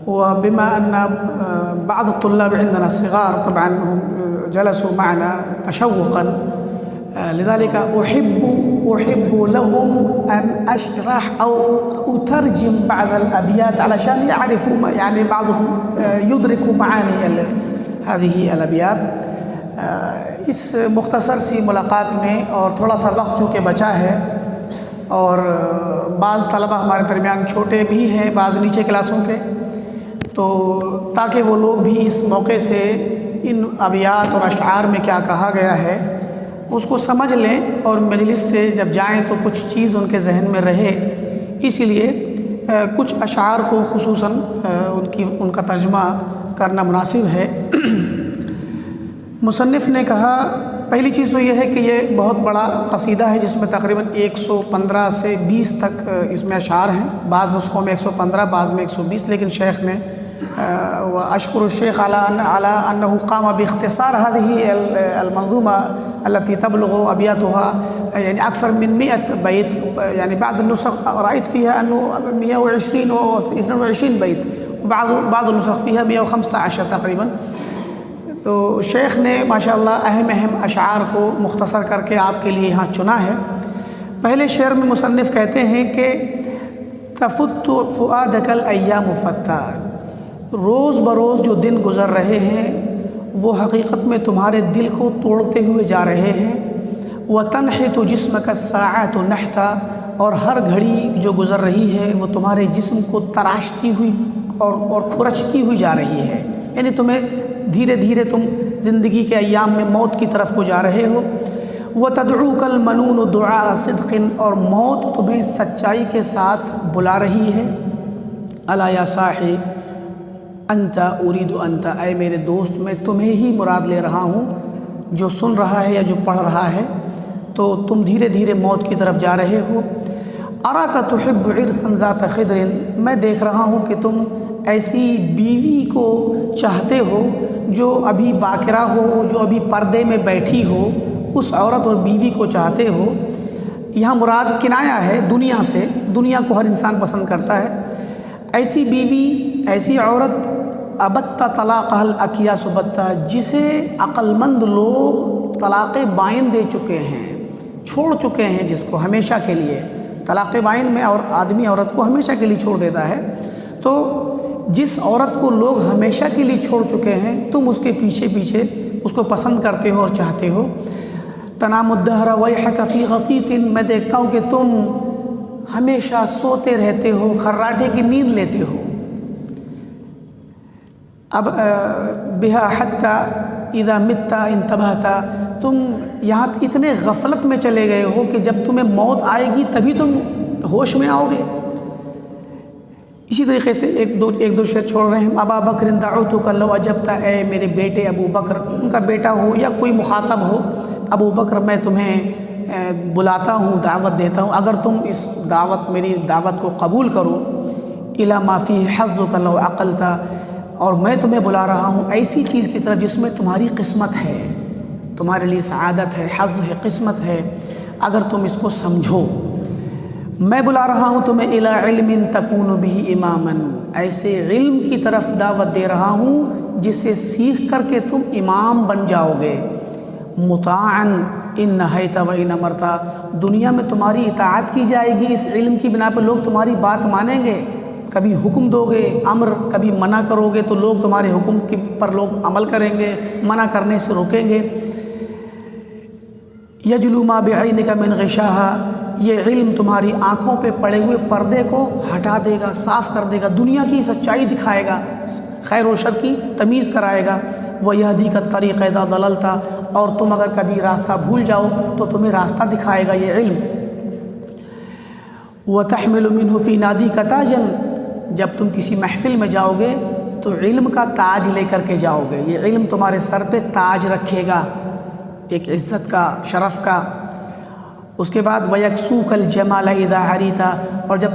وبما أن بعض الطلاب عندنا الصغار طبعا هم جلسوا معنا تشوقا، لذلك أحب لهم أن أشرح أو أترجم بعض الأبيات علشان يعرفوا، يعني بعضهم يدركوا معاني هذه الأبيات۔ اس مختصر سی ملاقات میں اور تھوڑا سا وقت چونکہ بچا ہے، اور بعض طلبہ ہمارے درمیان چھوٹے بھی ہیں، بعض نیچے کلاسوں کے، تو تاکہ وہ لوگ بھی اس موقع سے ان ابیات اور اشعار میں کیا کہا گیا ہے اس کو سمجھ لیں، اور مجلس سے جب جائیں تو کچھ چیز ان کے ذہن میں رہے، اسی لیے کچھ اشعار کو خصوصاً ان کا ترجمہ کرنا مناسب ہے۔ مصنف نے کہا، پہلی چیز تو یہ ہے کہ یہ بہت بڑا قصیدہ ہے جس میں تقریباً 115 سے 20 تک اس میں اشعار ہیں، بعض نسخوں میں 115، بعض میں 120، لیکن شیخ نے واشکر الشیخ على انه قام باختصار هذه المنظومه التي تبلغ ابياتها يعني اكثر من 100 بيت، يعني بعض النسخ رايت فيها انه 120 و 22 بيت، وبعض النسخ فيها 115 تقریباً۔ تو شیخ نے ماشاءاللہ اہم اشعار کو مختصر کر کے آپ کے لیے یہاں چنا ہے۔ پہلے شعر میں مصنف کہتے ہیں کہ تفت فؤادک الایام فتا، روز بروز جو دن گزر رہے ہیں وہ حقیقت میں تمہارے دل کو توڑتے ہوئے جا رہے ہیں۔ وتنحت جسمک الساعات نحتا، اور ہر گھڑی جو گزر رہی ہے وہ تمہارے جسم کو تراشتی ہوئی اور کھرچتی ہوئی جا رہی ہے، یعنی تمہیں دھیرے دھیرے تم زندگی کے ایام میں موت کی طرف کو جا رہے ہو۔ وتدعوک المنون دعاء صدق، اور موت تمہیں سچائی کے ساتھ بلا رہی ہے۔ الا یا صاحی انت اريد انت، اے میرے دوست میں تمہیں ہی مراد لے رہا ہوں، جو سن رہا ہے یا جو پڑھ رہا ہے، تو تم دھیرے دھیرے موت کی طرف جا رہے ہو۔ اراک تحب عرسا ذات خدر، میں دیکھ رہا ہوں کہ تم ایسی بیوی کو چاہتے ہو جو ابھی باکرہ ہو، جو ابھی پردے میں بیٹھی ہو، اس عورت اور بیوی کو چاہتے ہو۔ یہاں مراد کنایا ہے دنیا سے، دنیا کو ہر انسان پسند کرتا ہے۔ ایسی بیوی، ایسی عورت ابت طلاق الاکیاس بتا، جسے عقل مند لوگ طلاق بائن دے چکے ہیں، چھوڑ چکے ہیں، جس کو ہمیشہ کے لیے طلاق بائن میں، اور آدمی عورت کو ہمیشہ کے لیے چھوڑ دیتا ہے، تو جس عورت کو لوگ ہمیشہ کے لیے چھوڑ چکے ہیں تم اس کے پیچھے پیچھے اس کو پسند کرتے ہو اور چاہتے ہو۔ تنام الدہر ویحک فی غطیط، میں دیکھتا ہوں کہ تم ہمیشہ سوتے رہتے ہو، خراٹے کی نیند لیتے ہو۔ اب بہا حتی اذا مت انتبہت، تم یہاں اتنے غفلت میں چلے گئے ہو کہ جب تمہیں موت آئے گی تبھی تم ہوش میں آؤ گے۔ اسی طریقے سے ایک دو شعر چھوڑ رہے ہیں۔ ابا بکر دعوتک لو اجبت، اے میرے بیٹے ابو بکر، ان کا بیٹا ہو یا کوئی مخاطب ہو، ابو بکر میں تمہیں بلاتا ہوں، دعوت دیتا ہوں، اگر تم اس میری دعوت کو قبول کرو۔ الی ما فیہ حظک لو عقلت، اور میں تمہیں بلا رہا ہوں ایسی چیز کی طرف جس میں تمہاری قسمت ہے، تمہارے لیے سعادت ہے، حظ ہے، قسمت ہے، اگر تم اس کو سمجھو۔ میں بلا رہا ہوں تمہیں الی علم تکون بہ اماما، ایسے علم کی طرف دعوت دے رہا ہوں جسے سیکھ کر کے تم امام بن جاؤ گے۔ مطاعا ان نہیت و ان امرت، دنیا میں تمہاری اطاعت کی جائے گی، اس علم کی بنا پہ لوگ تمہاری بات مانیں گے، کبھی حکم دو گے امر، کبھی منع کرو گے تو لوگ تمہارے حکم پر لوگ عمل کریں گے، منع کرنے سے روکیں گے۔ یجلو ما بعینک من غشاہا، یہ علم تمہاری آنکھوں پہ پڑے ہوئے پردے کو ہٹا دے گا، صاف کر دے گا، دنیا کی سچائی دکھائے گا، خیر و شر کی تمیز کرائے گا۔ وَيَهْدِيكَ الطَّرِيقَ إِذَا ضَلَلْتَ، اور تم اگر کبھی راستہ بھول جاؤ تو تمہیں راستہ دکھائے گا یہ علم۔ وَتَحْمِلُ مِنْهُ فِي نَادِيكَ تَاجًا، جب تم کسی محفل میں جاؤ گے تو علم کا تاج لے کر کے جاؤ گے، یہ علم تمہارے سر پہ تاج رکھے گا، ایک عزت کا، شرف کا۔ اس کے بعد وَيَكْسُوكَ الْجَمَالَ إِذَا عَرِيتَ، اور جب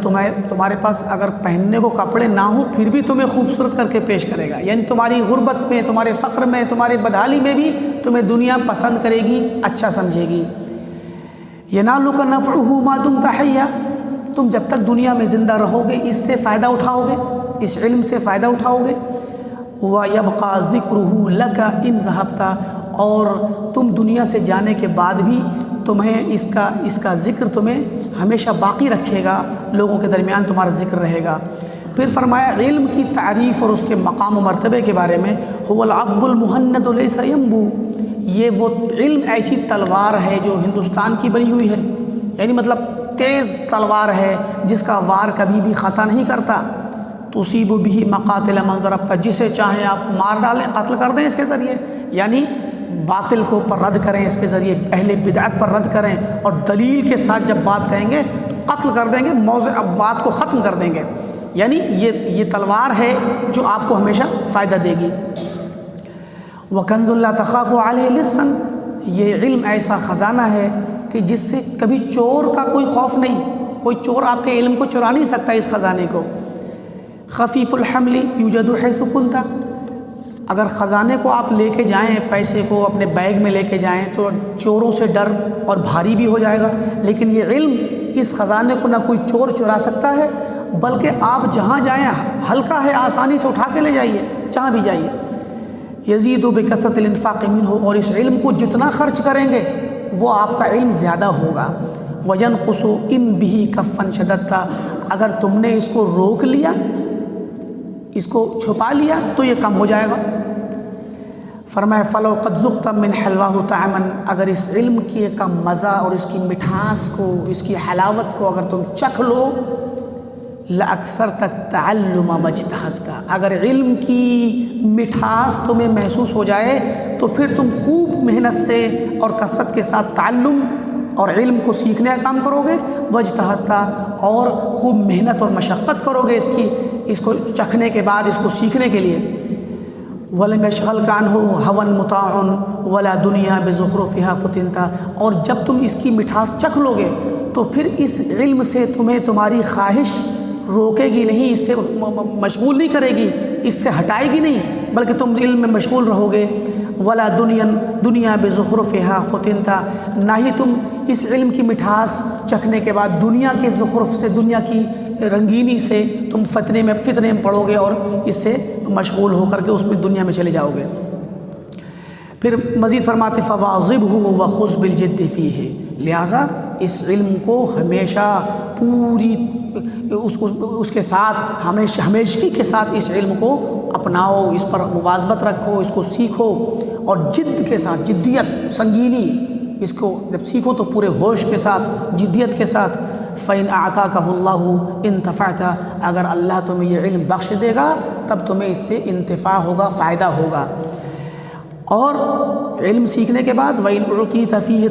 تمہارے پاس اگر پہننے کو کپڑے نہ ہوں پھر بھی تمہیں خوبصورت کر کے پیش کرے گا، یعنی تمہاری غربت میں، تمہارے فقر میں، تمہارے بدحالی میں بھی تمہیں دنیا پسند کرے گی، اچھا سمجھے گی۔ يَنَالُكَ نَفْعُهُ مَا دُمْتَ حَيًّا، تم جب تک دنیا میں زندہ رہو گے اس سے فائدہ اٹھاؤ گے، اس علم سے فائدہ اٹھاؤ گے۔ وَيَبْقَى ذِكْرُهُ لَكَ إِن ذَهَبْتَ، اور تم دنیا سے جانے کے بعد بھی تمہیں اس کا ذکر تمہیں ہمیشہ باقی رکھے گا، لوگوں کے درمیان تمہارا ذکر رہے گا۔ پھر فرمایا علم کی تعریف اور اس کے مقام و مرتبے کے بارے میں، هُوَ الْعَبْدُ الْمُهَنَّدُ لَيْسَ يَنْبُو، یہ وہ علم ایسی تلوار ہے جو ہندوستان کی بنی ہوئی ہے، یعنی مطلب تیز تلوار ہے جس کا وار کبھی بھی خطا نہیں کرتا۔ تُصِيبُ بِهِ مَقَاتِلَ مَنْ ضَرَبْتَ، جسے چاہیں آپ مار ڈالیں، قتل کر دیں اس کے ذریعے، یعنی باطل کو پر رد کریں اس کے ذریعے، اہل بدعت پر رد کریں، اور دلیل کے ساتھ جب بات کہیں گے تو قتل کر دیں گے، موضوع بات کو ختم کر دیں گے، یعنی یہ تلوار ہے جو آپ کو ہمیشہ فائدہ دے گی۔ وَكَنْزٌ لَا تَخَافُ عَلَيْهِ لِصًّا، یہ علم ایسا خزانہ ہے کہ جس سے کبھی چور کا کوئی خوف نہیں، کوئی چور آپ کے علم کو چرا نہیں سکتا اس خزانے کو۔ خفیف الحمل یوجد حیث کنت، اگر خزانے کو آپ لے کے جائیں، پیسے کو اپنے بیگ میں لے کے جائیں تو چوروں سے ڈر اور بھاری بھی ہو جائے گا، لیکن یہ علم، اس خزانے کو نہ کوئی چور چرا سکتا ہے، بلکہ آپ جہاں جائیں ہلکا ہے، آسانی سے اٹھا کے لے جائیے جہاں بھی جائیے۔ یزید بکثرۃ الانفاق منہ، اور اس علم کو جتنا خرچ کریں گے وہ آپ کا علم زیادہ ہوگا۔ وینقص ان بہ کفا شددت، اگر تم نے اس کو روک لیا، اس کو چھپا لیا تو یہ کم ہو جائے گا۔ فرمایا فلو قد ذقت من حلواہ طعما، اگر اس علم کی کا مزہ اور اس کی مٹھاس کو، اس کی حلاوت کو اگر تم چکھ لو، لأکثرت التعلم واجتہدت، اگر علم کی مٹھاس تمہیں محسوس ہو جائے تو پھر تم خوب محنت سے اور کثرت کے ساتھ تعلم اور علم کو سیکھنے کا کام کرو گے، واجتہدت، اور خوب محنت اور مشقت کرو گے اس کو چکھنے کے بعد، اس کو سیکھنے کے لیے۔ وَلَمْ يَشْغَلْكَ عَنْهُ هَوًى مُطَاعٌ وَلَا دُنْيَا بِزُخْرُفِهَا فُتِنْتَ، اور جب تم اس کی مٹھاس چکھ لو گے تو پھر اس علم سے تمہیں تمہاری خواہش روکے گی نہیں، اس سے مشغول نہیں کرے گی، اس سے ہٹائے گی نہیں، بلکہ تم علم میں مشغول رہو گے۔ ولا دنیا بزخرفها فتنت، نہ ہی تم اس علم کی مٹھاس چکھنے کے بعد دنیا کے زخرف سے، دنیا کی رنگینی سے تم فتنے میں پڑو گے اور اس سے مشغول ہو کر کے اس میں دنیا میں چلے جاؤ گے۔ پھر مزید فرماتے فواظبہ وخذ بالجد فیہ، لہٰذا اس علم کو ہمیشہ پوری اس کے ساتھ ہمیشگی کے ساتھ اس علم کو اپناؤ، اس پر مواظبت رکھو، اس کو سیکھو، اور جد کے ساتھ، جدیت، سنگینی، اس کو جب سیکھو تو پورے ہوش کے ساتھ، جدیت کے ساتھ۔ فَإِنْ أَعْطَاكَهُ اللَّهُ انْتَفَعْتَ، اگر اللہ تمہیں یہ علم بخش دے گا تب تمہیں اس سے انتفاع ہوگا، فائدہ ہوگا۔ اور علم سیکھنے کے بعد وَإِنْ أُعْطِيتَ فِيهِ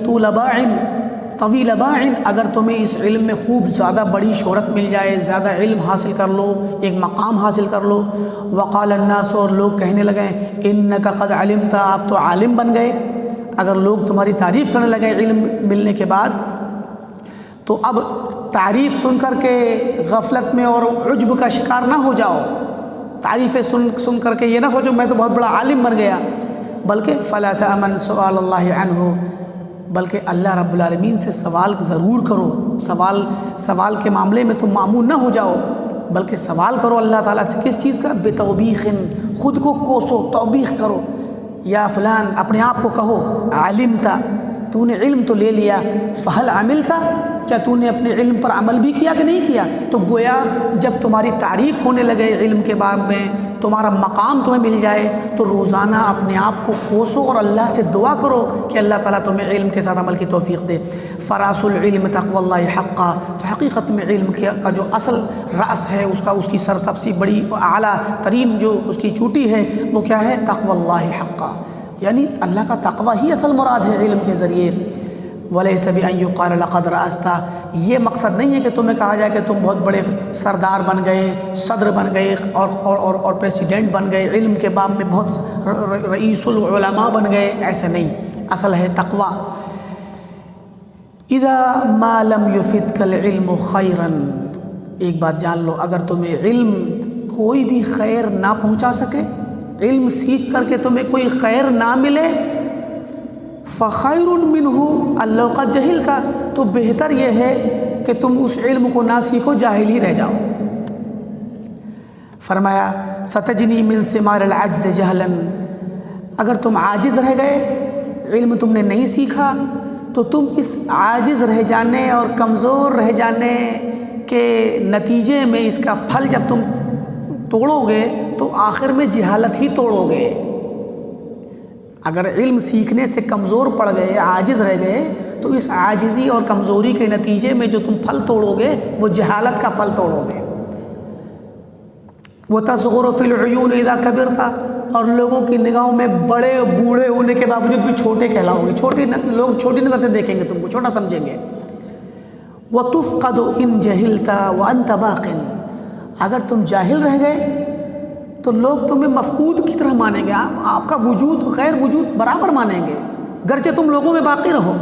طَوِيلَ بَاعٍ، اگر تمہیں اس علم میں خوب زیادہ بڑی شہرت مل جائے، زیادہ علم حاصل کر لو، ایک مقام حاصل کر لو، وَقَالَ النَّاسُ، اور لوگ کہنے لگے إِنَّكَ قَدْ عَلِمْتَ، آپ تو عالم بن گئے، اگر لوگ تمہاری تعریف کرنے لگے علم ملنے کے بعد، تو اب تعریف سن کر کے غفلت میں اور عجب کا شکار نہ ہو جاؤ، تعریفیں سن کر کے یہ نہ سوچو میں تو بہت بڑا عالم بن گیا، بلکہ فَلَا تَأْمَنْ سُؤَالَ اللَّهِ عَنْهُ، بلکہ اللہ رب العالمین سے سوال ضرور کرو، سوال کے معاملے میں تم معمون نہ ہو جاؤ، بلکہ سوال کرو اللہ تعالیٰ سے، کس چیز کا؟ بتوبیخ، خود کو کوسو، توبیخ کرو، یا فلان، اپنے آپ کو کہو علمت، تو نے علم تو لے لیا، فہل عملت، کیا تو نے اپنے علم پر عمل بھی کیا کہ نہیں کیا؟ تو گویا جب تمہاری تعریف ہونے لگے علم کے باب میں، تمہارا مقام تمہیں مل جائے تو روزانہ اپنے آپ کو کوسو اور اللہ سے دعا کرو کہ اللہ تعالیٰ تمہیں علم کے ساتھ عمل کی توفیق دے۔ فراس العلم تقوی اللہ حقا، تو حقیقت میں علم کا جو اصل راس ہے، اس کی سب سے بڑی اعلیٰ ترین جو اس کی چوٹی ہے وہ کیا ہے؟ تقوی اللہ حقا، یعنی اللہ کا تقوی ہی اصل مراد ہے علم کے ذریعے۔ وَلَيْسَ بِأَن يُقَالَ لَقَدْ رَأَسْتَ، یہ مقصد نہیں ہے کہ تمہیں کہا جائے کہ تم بہت بڑے سردار بن گئے، صدر بن گئے اور پریسیڈنٹ بن گئے، علم کے باب میں بہت رئیس العلماء بن گئے، ایسے نہیں، اصل ہے تقوی۔ اِذَا مَا لَمْ يُفِدْكَ الْعِلْمُ خَيْرًا، ایک بات جان لو، اگر تمہیں علم کوئی بھی خیر نہ پہنچا سکے، علم سیکھ کر کے تمہیں کوئی خیر نہ ملے، فخیر منہ اللہ کا جہل کا، تو بہتر یہ ہے کہ تم اس علم کو نہ سیکھو، جاہل ہی رہ جاؤ۔ فرمایا ستجنی من ثمار العجز جہلا، اگر تم عاجز رہ گئے، علم تم نے نہیں سیکھا، تو تم اس عاجز رہ جانے اور کمزور رہ جانے کے نتیجے میں اس کا پھل جب تم توڑو گے تو آخر میں جہالت ہی توڑو گے۔ اگر علم سیکھنے سے کمزور پڑ گئے، عاجز رہ گئے، تو اس عاجزی اور کمزوری کے نتیجے میں جو تم پھل توڑو گے وہ جہالت کا پھل توڑو گے۔ وَتَصْغُرُ فِي الْعُيُونِ إِذَا كَبِرْتَ، اور لوگوں کی نگاہوں میں بڑے بوڑھے ہونے کے باوجود بھی چھوٹے کہلاؤ گے، لوگ چھوٹی نظر سے دیکھیں گے، تم کو چھوٹا سمجھیں گے۔ وَتُفْقَدُ إِن جَهِلْتَ وَأَنْتَ بَاقٍ، اگر تم جاہل رہ گئے تو لوگ تمہیں مفقود کی طرح مانیں گے، آپ کا وجود غیر وجود برابر مانیں گے، گرچہ تم لوگوں میں باقی رہو،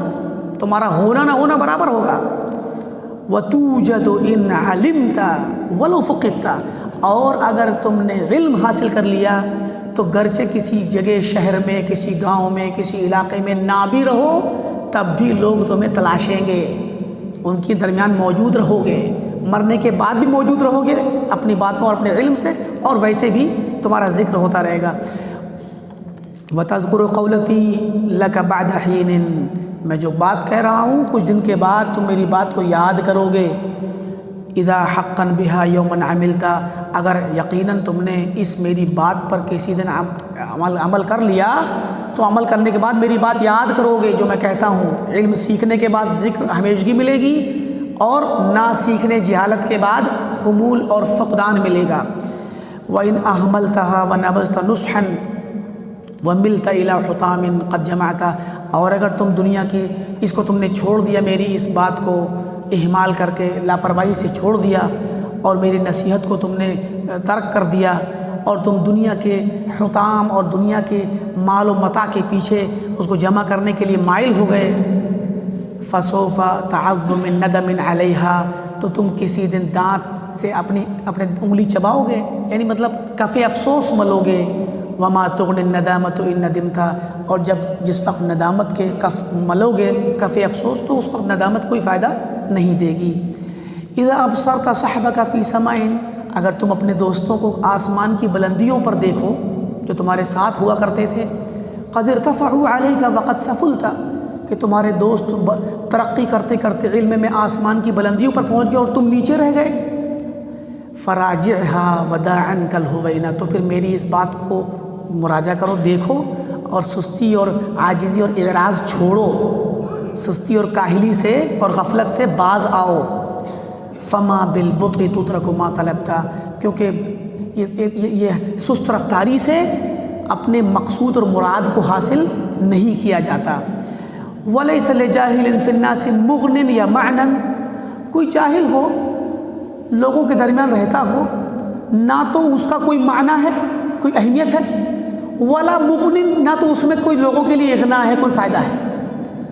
تمہارا ہونا نہ ہونا برابر ہوگا۔ وَتُوجَدُ إِنْ عَلِمْتَ وَلَوْ فُقِدْتَ، اور اگر تم نے علم حاصل کر لیا تو گرچہ کسی جگہ، شہر میں، کسی گاؤں میں، کسی علاقے میں نہ بھی رہو، تب بھی لوگ تمہیں تلاشیں گے، ان کے درمیان موجود رہو گے، مرنے کے بعد بھی موجود رہو گے اپنی باتوں اور اپنے علم سے، اور ویسے بھی تمہارا ذکر ہوتا رہے گا۔ وَتَذْكُرُ قَوْلَتِي لَكَ بَعْدَ حِينٍ، میں جو بات کہہ رہا ہوں کچھ دن کے بعد تم میری بات کو یاد کرو گے۔ اِذَا حَقًّا بِهَا يَوْمًا عَمِلْتَ، اگر یقیناً تم نے اس میری بات پر کسی دن عمل کر لیا تو عمل کرنے کے بعد میری بات یاد کرو گے جو میں کہتا ہوں۔ علم سیکھنے کے بعد ذکر ہمیشگی ملے گی، اور نہ سیکھنے جہالت کے بعد خمول اور فقدان ملے گا۔ وَإِنْ أَهْمَلْتَهَا وَنَبَذْتَ نُصْحًا وَمِلْتَ إِلَى حُطَامٍ قَدْ جَمَعْتَ، اور اگر تم دنیا کی اس کو تم نے چھوڑ دیا، میری اس بات کو اہمال کر کے لاپرواہی سے چھوڑ دیا، اور میری نصیحت کو تم نے ترک کر دیا، اور تم دنیا کے حطام اور دنیا کے مال و متاع کے پیچھے اس کو جمع کرنے کے لیے مائل ہو گئے، فَسَوْفَ تَعَضُّ مِن نَدَمٍ عَلَيْهَا، تو تم کسی دن دانت سے اپنے انگلی چباؤ گے، یعنی مطلب کف افسوس ملو گے۔ وَمَا تُغْنِ النَّدَامَةُ إِن نَدِمْتَ، اور جس وقت ندامت کے کف ملو گے، کف افسوس، تو اس وقت ندامت کوئی فائدہ نہیں دے گی۔ اِذَا أَبْصَرْتَ صَحْبَكَ فِي سَمَاءٍ، اگر تم اپنے دوستوں کو آسمان کی بلندیوں پر دیکھو جو تمہارے ساتھ ہوا کرتے تھے، قَدْ ارْتَفَعُوا عَلَيْكَ وَقَدْ سَفُلْتَ، کہ تمہارے دوست ترقی کرتے کرتے علم میں آسمان کی بلندیوں پر پہنچ گئے اور تم نیچے رہ گئے، فَرَاجِعْهَا وَدَاعًا كَالْهُوَيْنَ، تو پھر میری اس بات کو مراجعہ کرو، دیکھو، اور سستی اور عاجزی اور اعراض چھوڑو، سستی اور کاہلی سے اور غفلت سے باز آؤ۔ فَمَا بِالْبُطْءِ تُتْرَكُ مَا طَلَبْتَ، کیونکہ یہ سست رفتاری سے اپنے مقصود اور مراد کو حاصل نہیں کیا جاتا۔ وَلَيْسَ لِجَاهِلٍ فِي النَّاسِ مُغْنٍ یا مَعْنًا، کوئی جاہل ہو، لوگوں کے درمیان رہتا ہو، نہ تو اس کا کوئی معنی ہے، کوئی اہمیت ہے، ولا مغنٍ، نہ تو اس میں کوئی لوگوں کے لیے اغنا ہے، کوئی فائدہ ہے،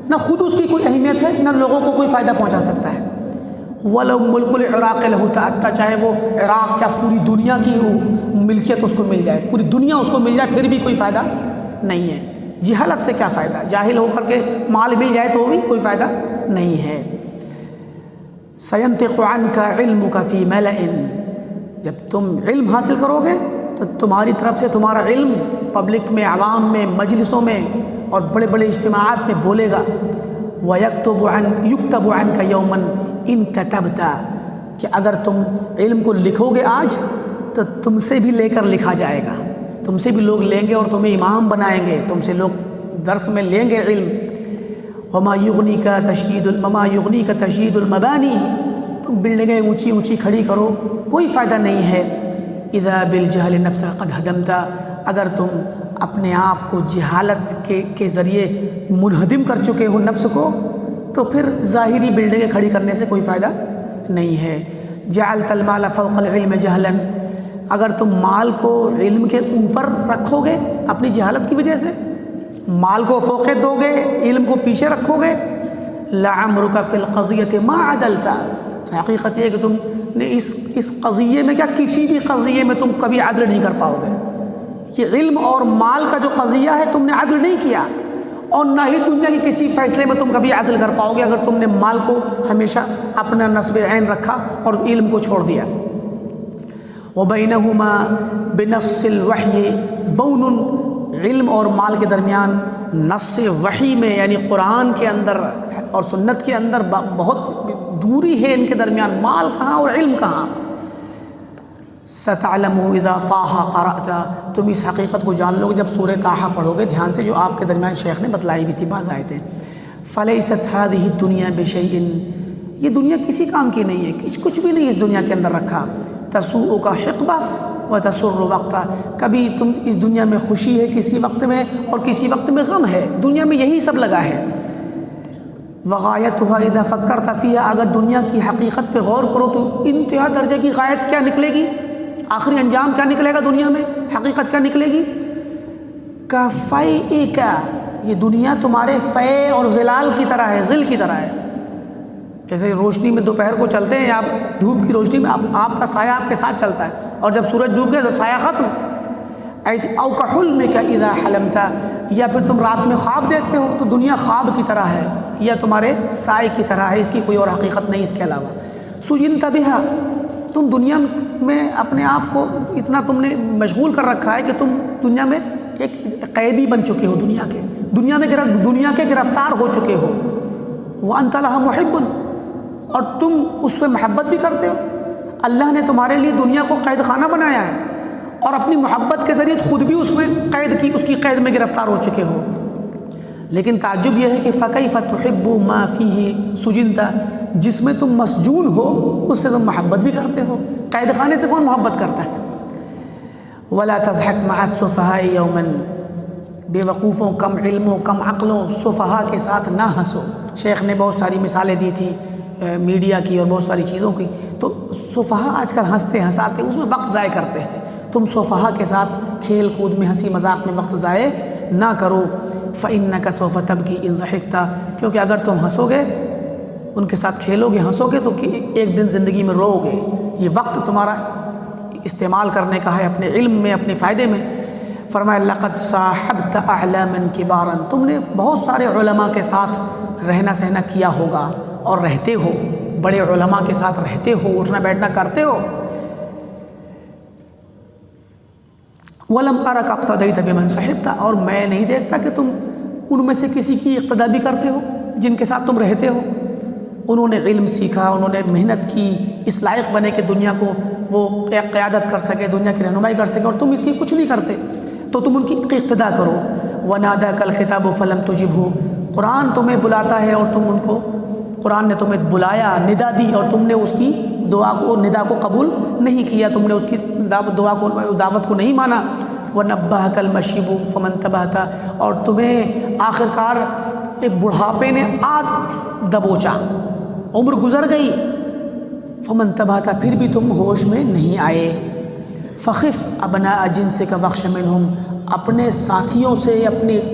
نہ خود اس کی کوئی اہمیت ہے، نہ لوگوں کو کوئی فائدہ پہنچا سکتا ہے۔ وَلَوْ مُلْكُ الْعِرَاقِ لَهُ تَأَتَّى، چاہے وہ عراق کیا پوری دنیا کی ملکیت اس کو مل جائے، پوری دنیا اس کو مل جائے، پھر بھی کوئی فائدہ نہیں ہے۔ جہالت سے کیا فائدہ، جاہل ہو کر کے مال مل جائے تو بھی کوئی فائدہ نہیں ہے۔ سَيَنْتِقُ عَنْكَ عِلْمُكَ فِي مَلَئٍ، جب تم علم حاصل کرو گے تو تمہاری طرف سے تمہارا علم پبلک میں، عوام میں، مجلسوں میں اور بڑے بڑے اجتماعات میں بولے گا۔ وَيَكْتُبُ عَنْكَ يَوْمًا إِن كَتَبْتَ، کہ اگر تم علم کو لکھو گے آج تو تم سے بھی لے کر لکھا جائے گا، تم سے بھی لوگ لیں گے اور تمہیں امام بنائیں گے، تم سے لوگ درس میں لیں گے علم۔ وَمَا يُغْنِيكَ تَشْيِيدُ الْمَبَانِي، تم بلڈنگیں اونچی اونچی کھڑی کرو، کوئی فائدہ نہیں ہے۔ اِذَا بِالْجَهْلِ نَفْسَكَ قَدْ هَدَمْتَ، اگر تم اپنے آپ کو جہالت کے ذریعے منہدم کر چکے ہو نفس کو، تو پھر ظاہری بلڈنگیں کھڑی کرنے سے کوئی فائدہ نہیں ہے۔ جَعَلْتَ الْمَالَ فَوْقَ الْعِلْمِ جَهْلًا، اگر تم مال کو علم کے اوپر رکھو گے اپنی جہالت کی وجہ سے، مال کو فوقیت دو گے، علم کو پیچھے رکھو گے، لَعَمْرُكَ فِي الْقَضِيَّةِ مَا عَدَلْتَ، تو حقیقت یہ کہ تم نے اس قضیے میں، کیا کسی بھی قضیے میں تم کبھی عدل نہیں کر پاؤ گے۔ یہ علم اور مال کا جو قضیہ ہے تم نے عدل نہیں کیا، اور نہ ہی دنیا کے کسی فیصلے میں تم کبھی عدل کر پاؤ گے اگر تم نے مال کو ہمیشہ اپنا نصب عین رکھا اور علم کو چھوڑ دیا۔ وَبَيْنَهُمَا بِنَصِّ الْوَحْيِ بَوْنٌ، علم اور مال کے درمیان نص وحی میں یعنی قرآن کے اندر اور سنت کے اندر بہت دوری ہے ان کے درمیان، مال کہاں اور علم کہاں۔ سَتَعْلَمُ إِذَا طَٰهَ قَرَأْتَ، تم اس حقیقت کو جان لو گے جب سورہ طٰہٰ پڑھو گے دھیان سے، جو آپ کے درمیان شیخ نے بتلائی بھی تھی بعض آیتیں۔ فَلَيْسَتْ هَٰذِهِ الدُّنْيَا بِشَيْءٍ، یہ دنیا کسی کام کی نہیں ہے، کچھ بھی نہیں اس دنیا کے اندر رکھا۔ تَسُوءُكَ حِقْبَةً وَتَسُرُّ وَقْتًا، کبھی تم اس دنیا میں خوشی ہے کسی وقت میں اور کسی وقت میں غم ہے، دنیا میں یہی سب لگا ہے۔ وغایتها اذا فکرت فیہا، اگر دنیا کی حقیقت پہ غور کرو تو انتہا درجے کی غایت کیا نکلے گی، آخری انجام کیا نکلے گا دنیا میں، حقیقت کیا نکلے گی۔ کفیئک، یہ دنیا تمہارے فے اور ظلال کی طرح ہے، ظل کی طرح ہے، جیسے روشنی میں دوپہر کو چلتے ہیں آپ دھوپ کی روشنی میں آپ کا سایہ آپ کے ساتھ چلتا ہے اور جب سورج ڈوب گیا تو سایہ ختم، ایسے او کحلمک اذا حلمت، یا پھر تم رات میں خواب دیکھتے ہو تو دنیا خواب کی طرح ہے یا تمہارے سائے کی طرح ہے، اس کی کوئی اور حقیقت نہیں اس کے علاوہ۔ سجنت بہا، تم دنیا میں اپنے آپ کو اتنا تم نے مشغول کر رکھا ہے کہ تم دنیا میں ایک قیدی بن چکے ہو، دنیا کے گرفتار ہو چکے ہو۔ وانت لها محب، اور تم اس پہ محبت بھی کرتے ہو، اللہ نے تمہارے لیے دنیا کو قید خانہ بنایا ہے اور اپنی محبت کے ذریعے خود بھی اس میں اس کی قید میں گرفتار ہو چکے ہو۔ لیکن تعجب یہ ہے کہ فَكَيْفَ تُحِبُّ مَا فِيهِ سُجِنْتَ، جس میں تم مسجون ہو اس سے تم محبت بھی کرتے ہو، قید خانے سے کون محبت کرتا ہے۔ وَلَا تَضْحَكْ مَعَ السُّفَهَاءِ يَوْمًا، بے وقوفوں، کم علموں، کم عقلوں، سفہا کے ساتھ نہ ہنسو۔ شیخ نے بہت ساری مثالیں دی تھی میڈیا کی اور بہت ساری چیزوں کی، تو سفہا آج کل ہنستے ہنساتے اس میں وقت ضائع کرتے ہیں، تم سفہا کے ساتھ کھیل کود میں ہنسی مذاق میں وقت ضائع نہ کرو۔ فَإِنَّكَ سَوْفَ تَبْكِي إِن ضَحِكْتَ، کیونکہ اگر تم ہنسو گے، ان کے ساتھ کھیلو گے، ہنسو گے تو ایک دن زندگی میں رو گے۔ یہ وقت تمہارا استعمال کرنے کا ہے اپنے علم میں، اپنے فائدے میں۔ فرمایا لَقَدْ صَاحَبْتَ أَعْلَامًا كِبَارًا، تم نے بہت سارے علماء کے ساتھ رہنا سہنا کیا ہوگا اور رہتے ہو، بڑے علماء کے ساتھ رہتے ہو، اٹھنا بیٹھنا کرتے ہو۔ وَلَمْ أَرَكَ اقْتَدَيْتَ بِمَنْ صَحِبْتَ، اور میں نہیں دیکھتا کہ تم ان میں سے کسی کی اقتدا بھی کرتے ہو جن کے ساتھ تم رہتے ہو۔ انہوں نے علم سیکھا، انہوں نے محنت کی، اس لائق بنے کہ دنیا کو وہ قیادت کر سکے، دنیا کی رہنمائی کر سکے، اور تم اس کی کچھ نہیں کرتے، تو تم ان کی اقتدا کرو۔ وَنَادَاكَ الْكِتَابُ فَلَمْ تُجِبْهُ، قرآن تمہیں بلاتا ہے اور تم ان کو، قرآن نے تمہیں بلایا، ندا دی اور تم نے اس کی دعا کو، ندا کو قبول نہیں کیا، تم نے اس کی دعوت کو نہیں مانا۔ وَنَبَّهَكَ الْمَشِيبُ فَمَنْ تَبَهْتَ، اور تمہیں آخر کار ایک بڑھاپے نے دبوچا، عمر گزر گئی، فَمَنْ تَبَهْتَ، پھر بھی تم ہوش میں نہیں آئے۔ فَخِفْ أَبْنَاءَ جِنْسِكَ وَاخْشَ مِنْهُمْ، اپنے ساتھیوں سے،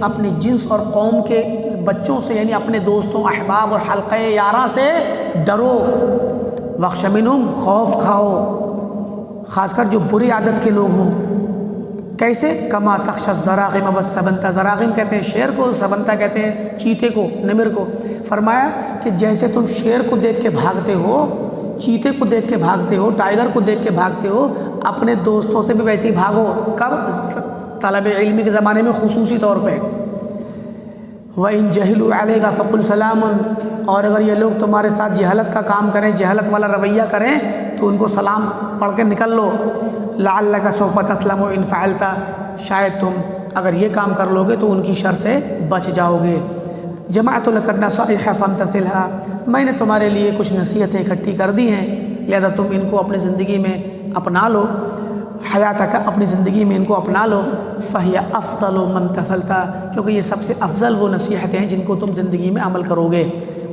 اپنے جنس اور قوم کے بچوں سے، یعنی اپنے دوستوں، احباب اور حلقہ یاراں سے ڈرو۔ وَاخْشَ مِنْهُمْ، خوف کھاؤ، خاص کر جو بری عادت کے لوگ ہوں۔ کیسے؟ کما تخشى الزراغم والسبنتا، زراغم کہتے ہیں شیر کو، سبنتا کہتے ہیں چیتے کو، نمر کو۔ فرمایا کہ جیسے تم شیر کو دیکھ کے بھاگتے ہو، چیتے کو دیکھ کے بھاگتے ہو، ٹائیگر کو دیکھ کے بھاگتے ہو، اپنے دوستوں سے بھی ویسے ہی بھاگو۔ کب؟ طلب علمی کے زمانے میں خصوصی طور پہ۔ وَإِن جَهِلُوا عَلَيْكَ فَقُلْ سَلَامٌ، اور اگر یہ لوگ تمہارے ساتھ جہالت کا کام کریں، جہالت والا رویہ کریں تو ان کو سلام پڑھ کے نکل لو۔ لَعَلَّكَ سَوْفَ تَسْلَمُ إِن فَعَلْتَ، شاید تم اگر یہ کام کر لو گے تو ان کی شر سے بچ جاؤ گے۔ جمعت لَكَ النَّصَائِحَ فَامْتَثِلْهَا، میں نے تمہارے لیے کچھ نصیحتیں اکٹھی کر دی ہیں، لہذا تم ان کو اپنی زندگی میں اپنا لو، حیاتک، اپنی زندگی میں ان کو اپنا لو۔ فَهِيَ أَفْضَلُ مَا امْتَثَلْتَ، کیونکہ یہ سب سے افضل وہ نصیحتیں ہیں جن کو تم زندگی میں عمل کرو گے۔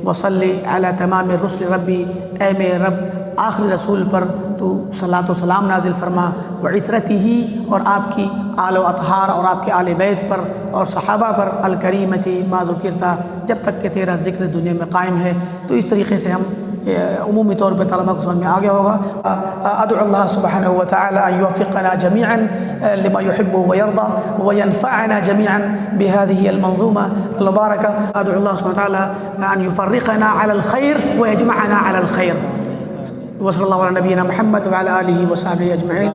وَصَلِّ عَلَى تَمَامِ الرُّسُلِ رَبِّ، اے میرے رب آخری رسول پر تو صلاۃ و سلام نازل فرما، وعطرتہ، اور آپ کی آل و اطہار اور آپ کے آل بیت پر اور صحابہ پر، الکریمتی ما ذکرتا، جب تک کہ تیرا ذکر دنیا میں قائم ہے۔ تو اس طریقے سے ہم عمومی طور پہ طلبہ کو سمجھ میں آ گیا ہوگا. ادعو اللہ سبحانہ وتعالی ان یوفقنا جميعا لما يحب ويرضى وينفعنا جميعا بهذه المنظومة المباركة. ادعو الله سبحانہ وتعالى ان يفرقنا على الخير ويجمعنا على الخير. وصلى الله على نبينا محمد وعلى آله وصحبه أجمعين.